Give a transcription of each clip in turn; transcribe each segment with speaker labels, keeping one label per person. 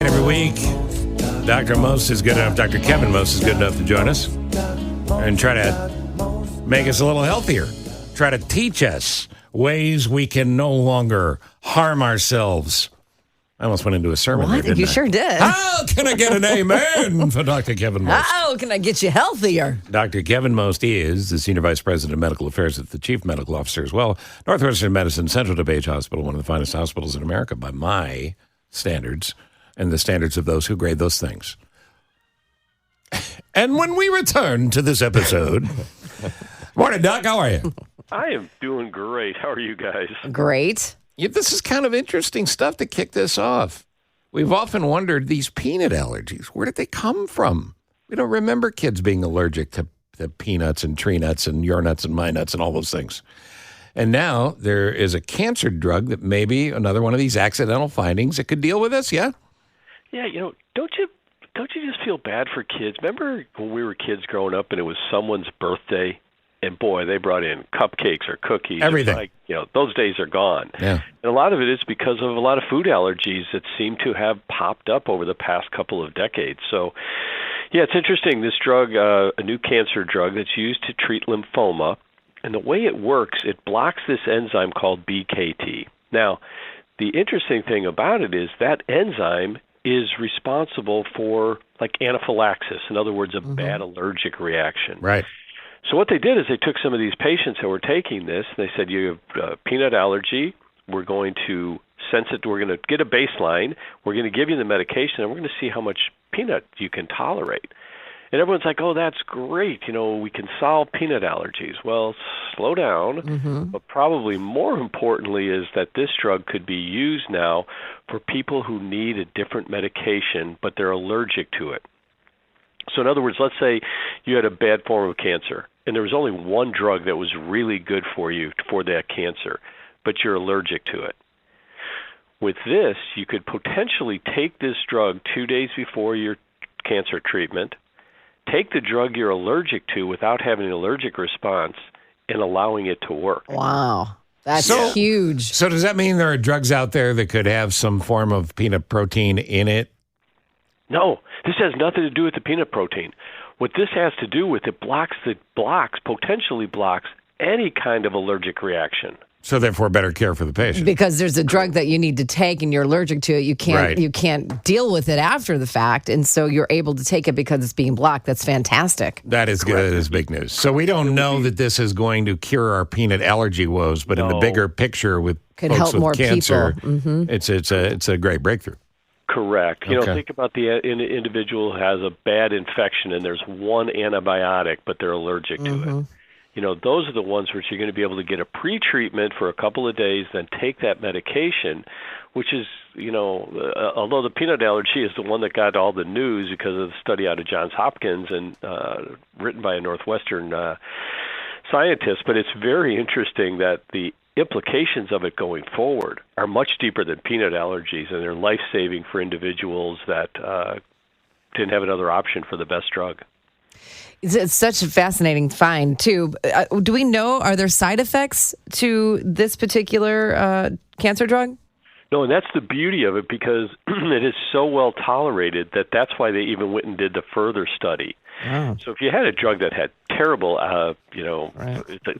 Speaker 1: Every week, Dr. Most is good enough, Dr. Kevin Most is good enough to join us and try to make us a little healthier. Try to teach us ways we can no longer harm ourselves. I almost went into a sermon.
Speaker 2: Well, I think you sure did.
Speaker 1: How can I get an amen for Dr. Kevin Most?
Speaker 2: How can I get you healthier?
Speaker 1: Dr. Kevin Most is the Senior Vice President of Medical Affairs at the Chief Medical Officer as well. Northwestern Medicine, Central DuPage Hospital, one of the finest hospitals in America by my standards and the standards of those who grade those things. And when we return to this episode, morning, Doc, how are you?
Speaker 3: I am doing great. How are you guys?
Speaker 2: Great.
Speaker 1: Yeah, this is kind of interesting stuff to kick this off. We've often wondered, these peanut allergies, where did they come from? We don't remember kids being allergic to peanuts and tree nuts and your nuts and my nuts and all those things. And now there is a cancer drug that may be another one of these accidental findings that could deal with this, yeah?
Speaker 3: Yeah, don't you just feel bad for kids? Remember when we were kids growing up and it was someone's birthday, and boy, they brought in cupcakes or cookies.
Speaker 1: Everything.
Speaker 3: Like, those days are gone.
Speaker 1: Yeah.
Speaker 3: And a lot of it is because of a lot of food allergies that seem to have popped up over the past couple of decades. So, yeah, it's interesting. This drug, a new cancer drug that's used to treat lymphoma, and the way it works, it blocks this enzyme called BKT. Now, the interesting thing about it is that enzyme is responsible for like anaphylaxis, in other words, a bad allergic reaction.
Speaker 1: Right.
Speaker 3: So what they did is they took some of these patients who were taking this, and they said, you have peanut allergy, we're going to sense it, we're going to get a baseline, we're going to give you the medication, and we're going to see how much peanut you can tolerate. And everyone's like, oh, that's great, we can solve peanut allergies. Well, slow down, but probably more importantly is that this drug could be used now for people who need a different medication, but they're allergic to it. So in other words, let's say you had a bad form of cancer, and there was only one drug that was really good for you for that cancer, but you're allergic to it. With this, you could potentially take this drug 2 days before your cancer treatment, take the drug you're allergic to without having an allergic response, and allowing it to work.
Speaker 2: Wow. That's huge.
Speaker 1: So does that mean there are drugs out there that could have some form of peanut protein in it?
Speaker 3: No, this has nothing to do with the peanut protein. What this has to do with, it potentially blocks any kind of allergic reaction.
Speaker 1: So therefore, better care for the patient.
Speaker 2: Because there's a drug that you need to take and you're allergic to it. You can't
Speaker 1: Right.
Speaker 2: you can't deal with it after the fact, and so you're able to take it because it's being blocked. That's fantastic.
Speaker 1: That is good. That is big news. So we don't know that this is going to cure our peanut allergy woes, but in the bigger picture with
Speaker 2: Could
Speaker 1: folks
Speaker 2: help
Speaker 1: with
Speaker 2: more
Speaker 1: cancer,
Speaker 2: people.
Speaker 1: it's a great breakthrough.
Speaker 3: Correct.
Speaker 1: Okay.
Speaker 3: Think about the individual who has a bad infection and there's one antibiotic, but they're allergic to it. Those are the ones which you're going to be able to get a pre-treatment for a couple of days, then take that medication, which is, although the peanut allergy is the one that got all the news because of the study out of Johns Hopkins and written by a Northwestern scientist, but it's very interesting that the implications of it going forward are much deeper than peanut allergies, and they're life-saving for individuals that didn't have another option for the best drug.
Speaker 2: It's such a fascinating find, too. Do we know, are there side effects to this particular cancer drug?
Speaker 3: No, and that's the beauty of it because it is so well tolerated that's why they even went and did the further study.
Speaker 2: Oh.
Speaker 3: So if you had a drug that had terrible, a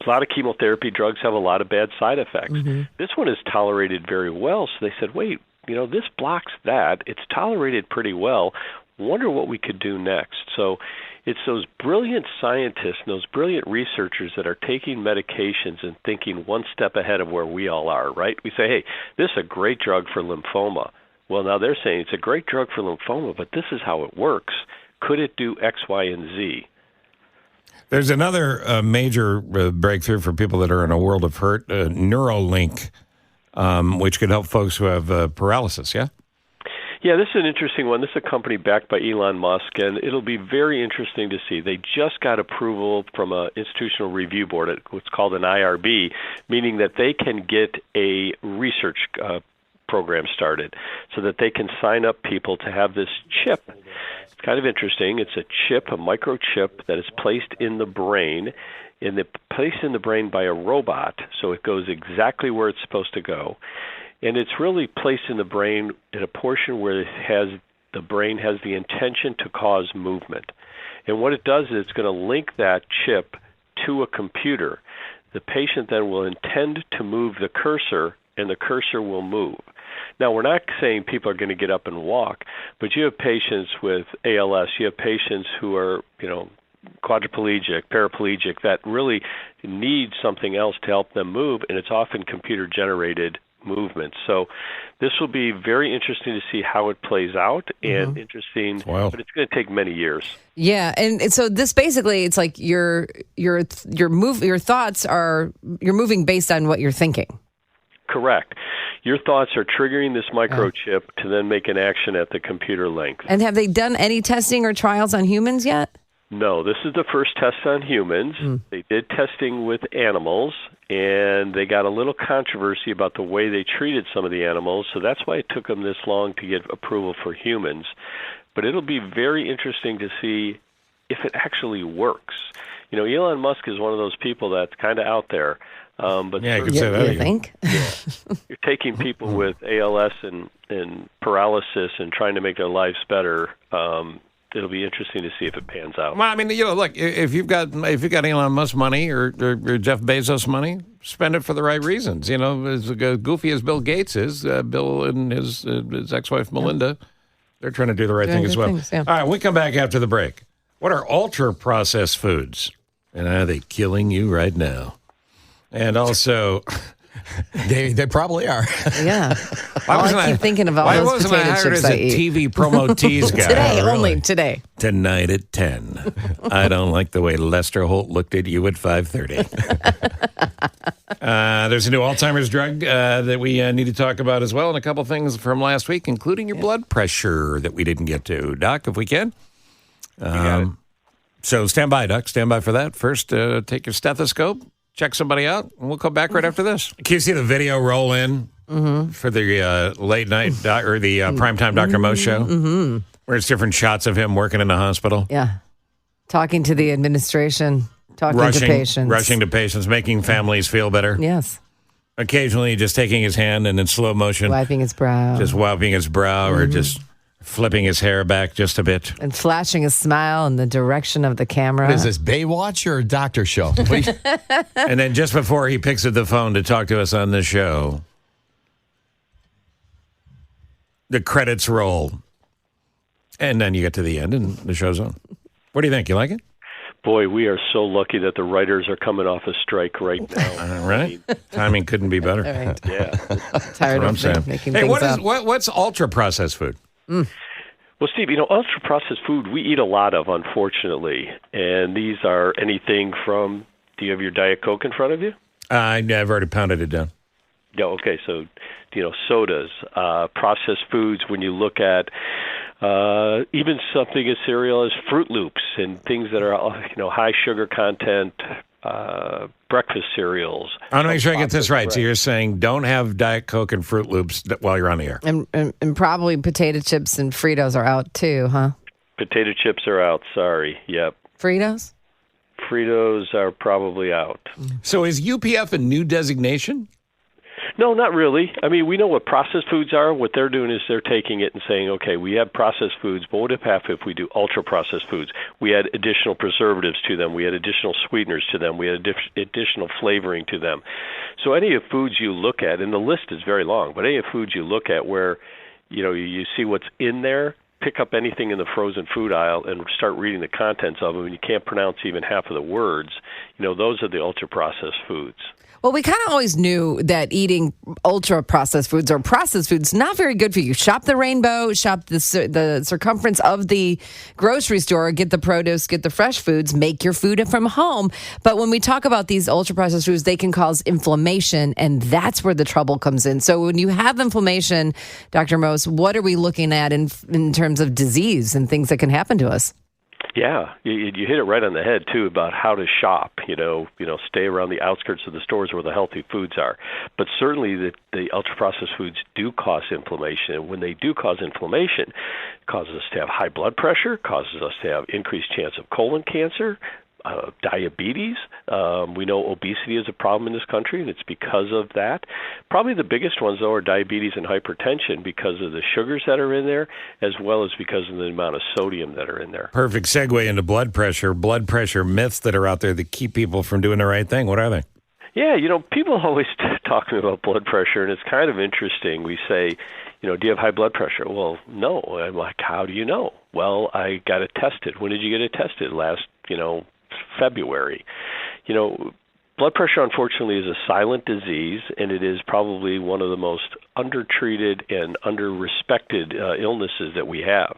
Speaker 3: lot of chemotherapy drugs have a lot of bad side effects. This one is tolerated very well. So they said, wait, this blocks that. It's tolerated pretty well. Wonder what we could do next. So it's those brilliant scientists and those brilliant researchers that are taking medications and thinking one step ahead of where we all are, right? We say, hey, this is a great drug for lymphoma. Well, now they're saying it's a great drug for lymphoma, but this is how it works. Could it do X, Y, and Z?
Speaker 1: There's another major breakthrough for people that are in a world of hurt, Neuralink, which could help folks who have paralysis, yeah?
Speaker 3: Yeah, this is an interesting one. This is a company backed by Elon Musk, and it'll be very interesting to see. They just got approval from an institutional review board, what's called an IRB, meaning that they can get a research program started so that they can sign up people to have this chip. It's kind of interesting. It's a chip, a microchip that is placed in the brain, and it's placed in the brain by a robot, so it goes exactly where it's supposed to go. And it's really placed in the brain in a portion where it has the brain has the intention to cause movement. And what it does is it's going to link that chip to a computer. The patient then will intend to move the cursor, and the cursor will move. Now, we're not saying people are going to get up and walk, but you have patients with ALS, you have patients who are, quadriplegic, paraplegic, that really need something else to help them move, and it's often computer-generated movement. So this will be very interesting to see how it plays out, and interesting, but it's going to take many years.
Speaker 2: Yeah, and so this basically, it's like your thoughts are, you're moving based on what you're thinking.
Speaker 3: Correct. Your thoughts are triggering this microchip to then make an action at the computer length.
Speaker 2: And have they done any testing or trials on humans yet?
Speaker 3: No, this is the first test on humans. They did testing with animals, and they got a little controversy about the way they treated some of the animals, so that's why it took them this long to get approval for humans. But it'll be very interesting to see if it actually works. Elon Musk is one of those people that's kind of out there. But
Speaker 1: yeah, you can say that.
Speaker 2: You think?
Speaker 3: Yeah. You're taking people with ALS and paralysis and trying to make their lives better. It'll be interesting to see if it pans out.
Speaker 1: Well, I mean, look, if you've got Elon Musk money or Jeff Bezos money, spend it for the right reasons. As goofy as Bill Gates is, Bill and his ex-wife Melinda, they're trying to do the right thing as well.
Speaker 2: Things, yeah.
Speaker 1: All right, we come back after the break. What are ultra-processed foods? And are they killing you right now? And also...
Speaker 4: They probably are.
Speaker 2: Yeah. I keep thinking of all those potato chips I eat.
Speaker 1: Why wasn't I hired as a TV promo tease guy?
Speaker 2: Today, only today.
Speaker 1: Tonight at 10. I don't like the way Lester Holt looked at you at 5:30. There's a new Alzheimer's drug that we need to talk about as well, and a couple things from last week, including your blood pressure that we didn't get to. Doc, if we can. So stand by, Doc. Stand by for that. First, take your stethoscope. Check somebody out, and we'll come back right after this. Can you see the video roll in for the late night or the primetime Dr. Mo show? Where it's different shots of him working in the hospital?
Speaker 2: Yeah. Talking to the administration, to patients.
Speaker 1: Rushing to patients, making families feel better.
Speaker 2: Yes.
Speaker 1: Occasionally just taking his hand and in slow motion.
Speaker 2: Wiping his brow.
Speaker 1: Just wiping his brow or just flipping his hair back just a bit.
Speaker 2: And flashing a smile in the direction of the camera.
Speaker 4: What is this, Baywatch or a doctor show?
Speaker 1: And then just before he picks up the phone to talk to us on the show, the credits roll. And then you get to the end and the show's on. What do you think? You like it?
Speaker 3: Boy, we are so lucky that the writers are coming off a strike right now.
Speaker 1: Right? Timing couldn't be better.
Speaker 2: Right.
Speaker 3: Yeah.
Speaker 2: Tired of making
Speaker 1: hey,
Speaker 2: things up.
Speaker 1: What's ultra-processed food?
Speaker 3: Well, Steve, ultra-processed food we eat a lot of, unfortunately. And these are anything from, do you have your Diet Coke in front of you?
Speaker 1: I've already pounded it down.
Speaker 3: Yeah, okay. So, sodas, processed foods, when you look at even something as cereal as Fruit Loops and things that are, high sugar content, breakfast cereals.
Speaker 1: I want to make sure I get this right. So you're saying don't have Diet Coke and Fruit Loops while you're on the air.
Speaker 2: And probably potato chips and Fritos are out too, huh?
Speaker 3: Potato chips are out, sorry. Yep.
Speaker 2: Fritos?
Speaker 3: Fritos are probably out.
Speaker 1: So is UPF a new designation?
Speaker 3: No, not really. I mean, we know what processed foods are. What they're doing is they're taking it and saying, okay, we have processed foods, but what if we do ultra-processed foods? We add additional preservatives to them. We add additional sweeteners to them. We add additional flavoring to them. So any of foods you look at, and the list is very long, but any of foods you look at where, you see what's in there, pick up anything in the frozen food aisle and start reading the contents of them, and you can't pronounce even half of the words, those are the ultra-processed foods.
Speaker 2: Well, we kind of always knew that eating ultra-processed foods or processed foods not very good for you. Shop the rainbow, shop the circumference of the grocery store, get the produce, get the fresh foods, make your food from home. But when we talk about these ultra-processed foods, they can cause inflammation, and that's where the trouble comes in. So when you have inflammation, Dr. Mose, what are we looking at in terms of disease and things that can happen to us?
Speaker 3: Yeah, you hit it right on the head, too, about how to shop, stay around the outskirts of the stores where the healthy foods are. But certainly the ultra-processed foods do cause inflammation. And when they do cause inflammation, it causes us to have high blood pressure, causes us to have increased chance of colon cancer, diabetes. We know obesity is a problem in this country, and it's because of that. Probably the biggest ones, though, are diabetes and hypertension because of the sugars that are in there, as well as because of the amount of sodium that are in there.
Speaker 1: Perfect segue into blood pressure. Blood pressure myths that are out there that keep people from doing the right thing. What are they?
Speaker 3: Yeah, people always talk to me about blood pressure, and it's kind of interesting. We say, do you have high blood pressure? Well, no. I'm like, how do you know? Well, I got it tested. When did you get it tested? Last, February. Blood pressure, unfortunately, is a silent disease, and it is probably one of the most undertreated and under-respected illnesses that we have.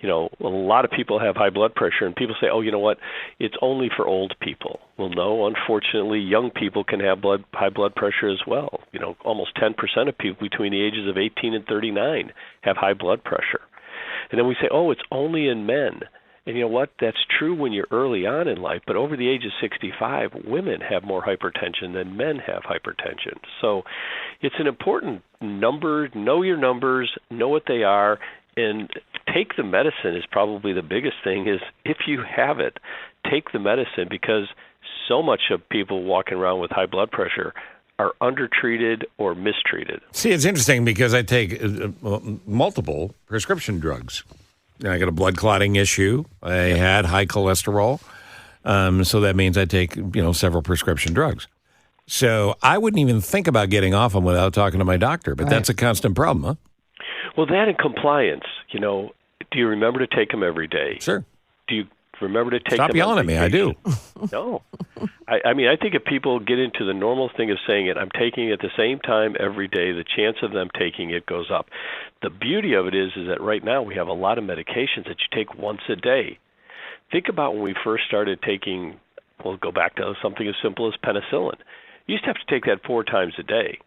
Speaker 3: A lot of people have high blood pressure, and people say, oh, you know what, it's only for old people. Well, no, unfortunately, young people can have high blood pressure as well. Almost 10% of people between the ages of 18 and 39 have high blood pressure. And then we say, oh, it's only in men. And you know what? That's true when you're early on in life, but over the age of 65, women have more hypertension than men have hypertension. So it's an important number. Know your numbers, know what they are, and take the medicine is probably the biggest thing is if you have it, take the medicine because so much of people walking around with high blood pressure are undertreated or mistreated.
Speaker 1: See, it's interesting because I take multiple prescription drugs. I got a blood clotting issue. I had high cholesterol. So that means I take, several prescription drugs. So I wouldn't even think about getting off them without talking to my doctor. But that's a constant problem, huh?
Speaker 3: Well, that and compliance. Do you remember to take them every day?
Speaker 1: Sure.
Speaker 3: Do you remember to take
Speaker 1: Stop
Speaker 3: them
Speaker 1: yelling at me. I do.
Speaker 3: No. I think if people get into the normal thing of saying it, I'm taking it at the same time every day, the chance of them taking it goes up. The beauty of it is that right now we have a lot of medications that you take once a day. Think about when we first started taking, we'll go back to something as simple as penicillin. You used to have to take that 4 times a day.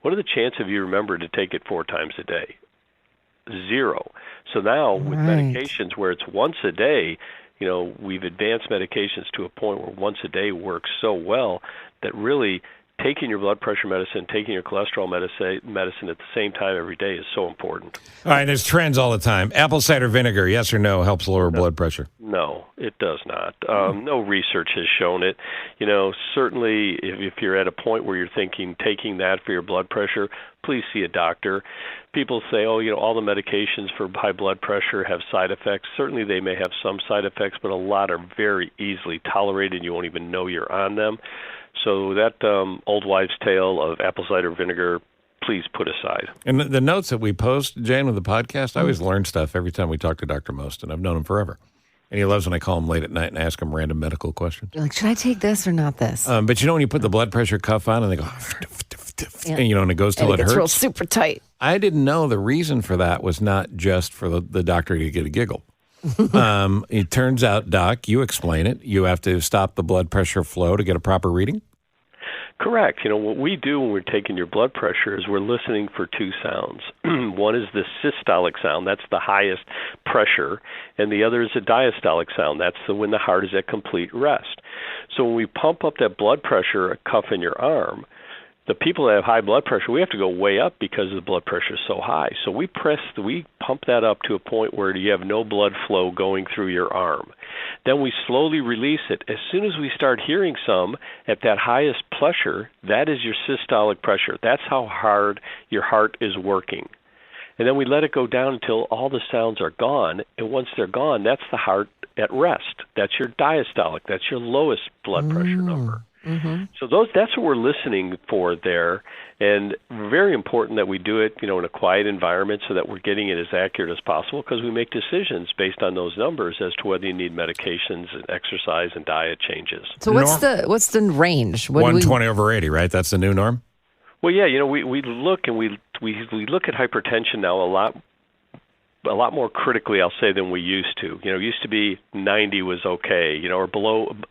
Speaker 3: What are the chances of you remember to take it 4 times a day? 0. So now with medications where it's once a day, we've advanced medications to a point where once a day works so well that really taking your blood pressure medicine, taking your cholesterol medicine at the same time every day is so important.
Speaker 1: All right, there's trends all the time. Apple cider vinegar, yes or no, helps lower blood pressure?
Speaker 3: No, it does not. No research has shown it. Certainly if you're at a point where you're thinking taking that for your blood pressure, please see a doctor. People say, all the medications for high blood pressure have side effects. Certainly they may have some side effects, but a lot are very easily tolerated and you won't even know you're on them. So that old wives' tale of apple cider vinegar, please put aside.
Speaker 1: And the notes that we post, Jane, with the podcast, I always learn stuff every time we talk to Dr. Most, and I've known him forever. And he loves when I call him late at night and ask him random medical questions.
Speaker 2: You're like, should I take this or not this?
Speaker 1: But when you put the blood pressure cuff on and they go, and and it goes till it hurts.
Speaker 2: It's real super tight.
Speaker 1: I didn't know the reason for that was not just for the doctor to get a giggle. It turns out, Doc, you explain it. You have to stop the blood pressure flow to get a proper reading?
Speaker 3: Correct. What we do when we're taking your blood pressure is we're listening for 2 sounds. One is the systolic sound, that's the highest pressure, and the other is a diastolic sound, that's when the heart is at complete rest. So when we pump up that blood pressure cuff in your arm, the people that have high blood pressure, we have to go way up because the blood pressure is so high. So we pump that up to a point where you have no blood flow going through your arm. Then we slowly release it. As soon as we start hearing some at that highest pressure, that is your systolic pressure. That's how hard your heart is working. And then we let it go down until all the sounds are gone. And once they're gone, that's the heart at rest. That's your diastolic. That's your lowest blood pressure number. Mm-hmm. So that's what we're listening for there, and very important that we do it, in a quiet environment so that we're getting it as accurate as possible because we make decisions based on those numbers as to whether you need medications and exercise and diet changes.
Speaker 2: So what's the range?
Speaker 1: 120 over 80, right? That's the new norm?
Speaker 3: Well, yeah, we look and we look at hypertension now a lot more critically, I'll say, than we used to. It used to be 90 was okay, or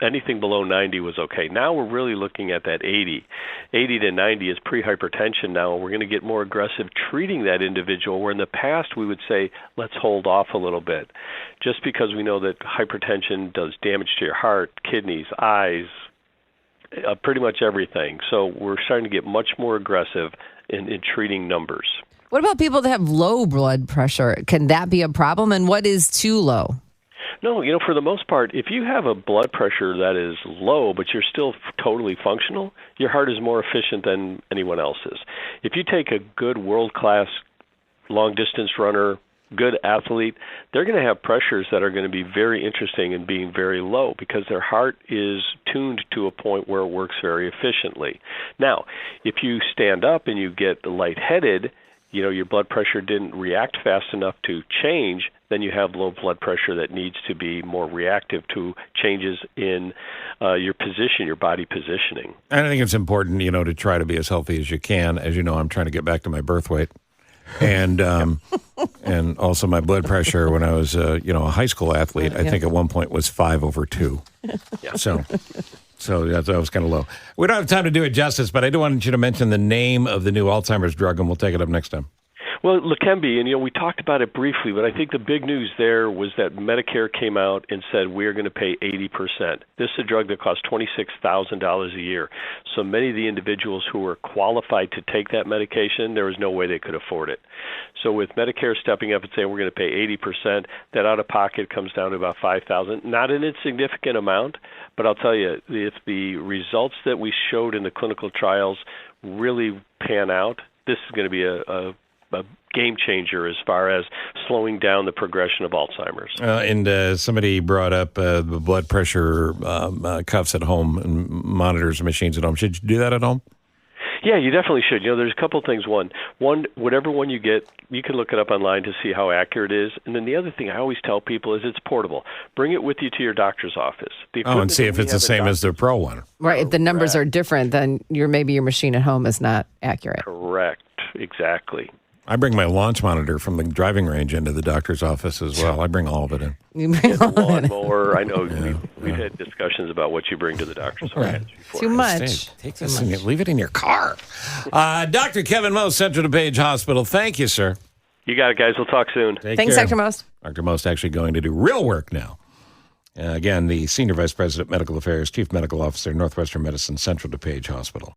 Speaker 3: anything below 90 was okay. Now we're really looking at that 80. 80 to 90 is pre-hypertension now, and we're going to get more aggressive treating that individual, where in the past we would say, let's hold off a little bit, just because we know that hypertension does damage to your heart, kidneys, eyes, pretty much everything. So we're starting to get much more aggressive in treating numbers.
Speaker 2: What about people that have low blood pressure? Can that be a problem? And what is too low?
Speaker 3: No, for the most part, if you have a blood pressure that is low, but you're still totally functional, your heart is more efficient than anyone else's. If you take a good world-class long-distance runner, good athlete, they're going to have pressures that are going to be very interesting and being very low because their heart is tuned to a point where it works very efficiently. Now, if you stand up and you get lightheaded, your blood pressure didn't react fast enough to change, then you have low blood pressure that needs to be more reactive to changes in your position, your body positioning.
Speaker 1: And I think it's important, to try to be as healthy as you can. As you know, I'm trying to get back to my birth weight. And and also my blood pressure when I was, a high school athlete, I think at one point was 5/2.
Speaker 3: Yeah.
Speaker 1: So that was kind of low. We don't have time to do it justice, but I do want you to mention the name of the new Alzheimer's drug, and we'll take it up next time.
Speaker 3: Well, Leqembi, and we talked about it briefly, but I think the big news there was that Medicare came out and said we're going to pay 80%. This is a drug that costs $26,000 a year. So many of the individuals who were qualified to take that medication, there was no way they could afford it. So with Medicare stepping up and saying we're going to pay 80%, that out-of-pocket comes down to about $5,000. Not an insignificant amount, but I'll tell you, if the results that we showed in the clinical trials really pan out, this is going to be a game changer as far as slowing down the progression of Alzheimer's.
Speaker 1: And somebody brought up the blood pressure cuffs at home and monitors and machines at home. Should you do that at home?
Speaker 3: Yeah, you definitely should. There's a couple of things. One, whatever one you get, you can look it up online to see how accurate it is. And then the other thing I always tell people is it's portable. Bring it with you to your doctor's office.
Speaker 1: And see if it's the same as the Pro one.
Speaker 2: Right. If the numbers are different, then maybe your machine at home is not accurate.
Speaker 3: Correct. Exactly.
Speaker 1: I bring my launch monitor from the driving range into the doctor's office as well. I bring all of it in.
Speaker 2: You bring all of it in.
Speaker 3: Lawnmower. I know we've had discussions about what you bring to the doctor's office before.
Speaker 2: Too much.
Speaker 1: Take this and leave it in your car. Dr. Kevin Most, Central DuPage Hospital. Thank you, sir.
Speaker 3: You got it, guys. We'll talk soon.
Speaker 2: Thanks, Dr. Most.
Speaker 1: Dr. Most actually going to do real work now. Again, the Senior Vice President, Medical Affairs, Chief Medical Officer, Northwestern Medicine, Central DuPage Hospital.